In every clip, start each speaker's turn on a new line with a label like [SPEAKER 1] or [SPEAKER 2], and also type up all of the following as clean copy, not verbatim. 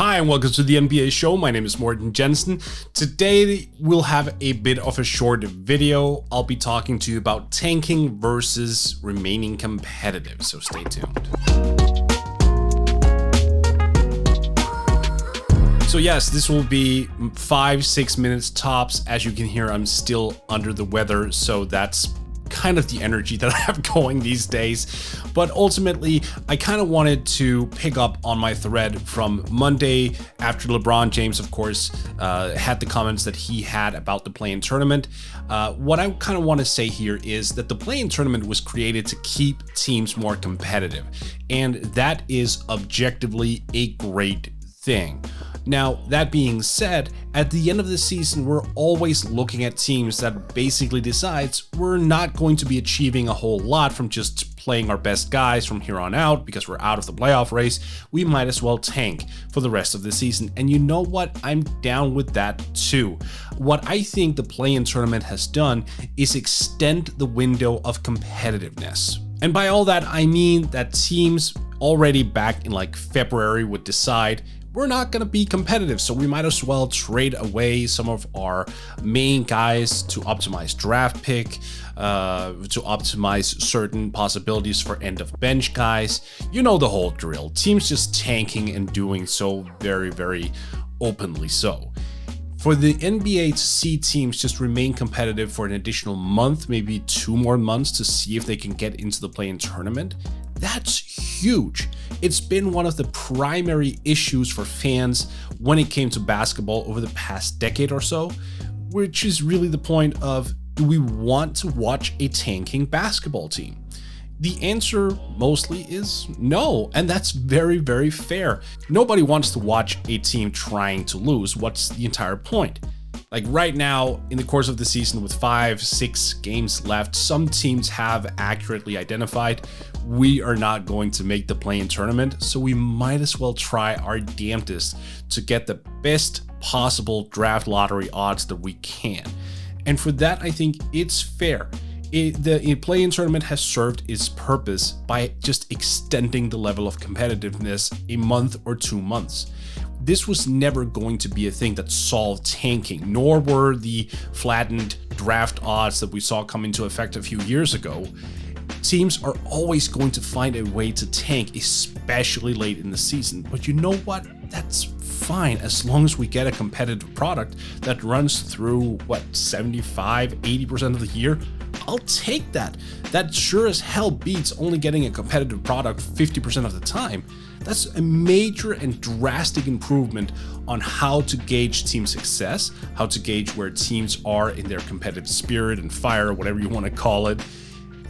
[SPEAKER 1] Hi and welcome to the NBA show. My name is Morten Jensen. Today we'll have a bit of a short video. I'll be talking to you about tanking versus remaining competitive, so stay tuned. So yes, this will be 5-6 minutes tops. As you can hear, I'm still under the weather, so that's kind of the energy that I have going these days. But ultimately, I kind of wanted to pick up on my thread from Monday after LeBron James, of course, had the comments that he had about the play-in tournament. What I kind of want to say here is that the play-in tournament was created to keep teams more competitive, and that is objectively a great thing. Now, that being said, at the end of the season, we're always looking at teams that basically decides we're not going to be achieving a whole lot from just playing our best guys from here on out because we're out of the playoff race. We might as well tank for the rest of the season. And you know what? I'm down with that too. What I think the play-in tournament has done is extend the window of competitiveness. And by all that, I mean that teams already back in like February would decide we're not going to be competitive, so we might as well trade away some of our main guys to optimize draft pick, to optimize certain possibilities for end of bench guys. You know the whole drill. Teams just tanking and doing so very openly so. For the NBA to see teams just remain competitive for an additional month, maybe 2 more months to see if they can get into the play-in tournament, that's huge. It's been one of the primary issues for fans when it came to basketball over the past decade or so, which is really the point of, do we want to watch a tanking basketball team? The answer mostly is no, and that's very fair. Nobody wants to watch a team trying to lose. What's the entire point? Like right now, in the course of the season with 5-6 games left, some teams have accurately identified we are not going to make the play-in tournament, so we might as well try our damnedest to get the best possible draft lottery odds that we can. And for that, I think it's fair. The play-in tournament has served its purpose by just extending the level of competitiveness a month or 2 months. This was never going to be a thing that solved tanking, nor were the flattened draft odds that we saw come into effect a few years ago. Teams are always going to find a way to tank, especially late in the season. But you know what? That's fine as long as we get a competitive product that runs through, 75-80% of the year. I'll take that. That sure as hell beats only getting a competitive product 50% of the time. That's a major and drastic improvement on how to gauge team success, how to gauge where teams are in their competitive spirit and fire, whatever you want to call it.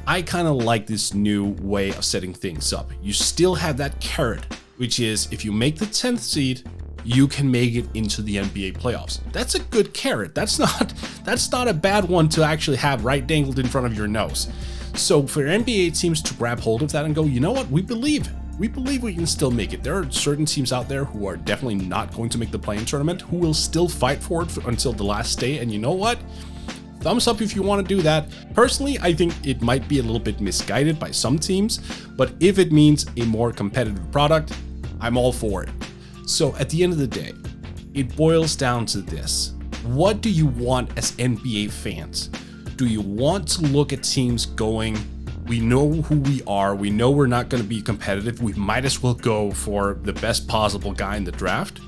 [SPEAKER 1] I kind of like this new way of setting things up. You still have that carrot, which is if you make the 10th seed, you can make it into the NBA playoffs. That's a good carrot. That's not a bad one to actually have right dangled in front of your nose. So for NBA teams to grab hold of that and go, you know what, we believe we can still make it. There are certain teams out there who are definitely not going to make the play-in tournament, who will still fight for it until the last day. And you know what? Thumbs up if you want to do that. Personally, I think it might be a little bit misguided by some teams, but if it means a more competitive product, I'm all for it. So at the end of the day, it boils down to this. What do you want as NBA fans? Do you want to look at teams going, we know who we are, we know we're not going to be competitive, we might as well go for the best possible guy in the draft?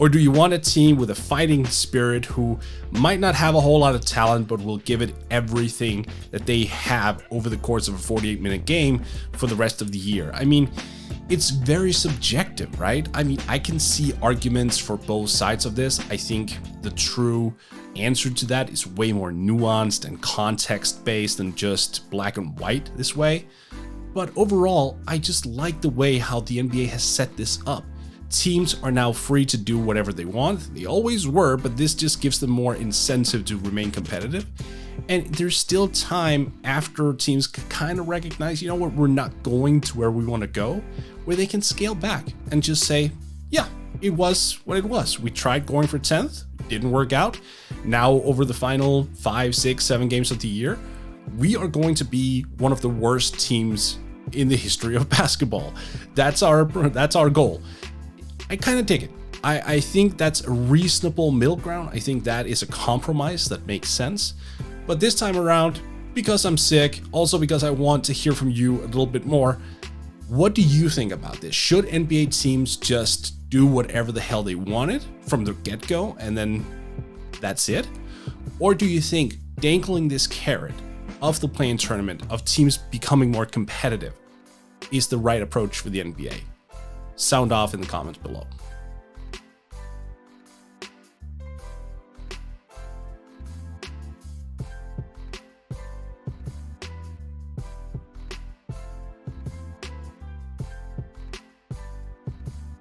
[SPEAKER 1] Or do you want a team with a fighting spirit who might not have a whole lot of talent, but will give it everything that they have over the course of a 48-minute game for the rest of the year? I mean, it's very subjective, right? I mean, I can see arguments for both sides of this. I think the true answer to that is way more nuanced and context-based than just black and white this way. But overall, I just like the way how the NBA has set this up. Teams are now free to do whatever they want. They always were, but this just gives them more incentive to remain competitive. And there's still time after teams kind of recognize, you know what, we're not going to where we want to go, where they can scale back and just say, yeah, it was what it was. We tried going for 10th, didn't work out. Now over the final 5, 6, 7 games of the year, we are going to be one of the worst teams in the history of basketball. That's our goal. I kind of dig it. I think that's a reasonable middle ground. I think that is a compromise that makes sense. But this time around, because I'm sick, also because I want to hear from you a little bit more, what do you think about this? Should NBA teams just do whatever the hell they wanted from the get-go and then that's it? Or do you think dangling this carrot of the play-in tournament, of teams becoming more competitive, is the right approach for the NBA? Sound off in the comments below.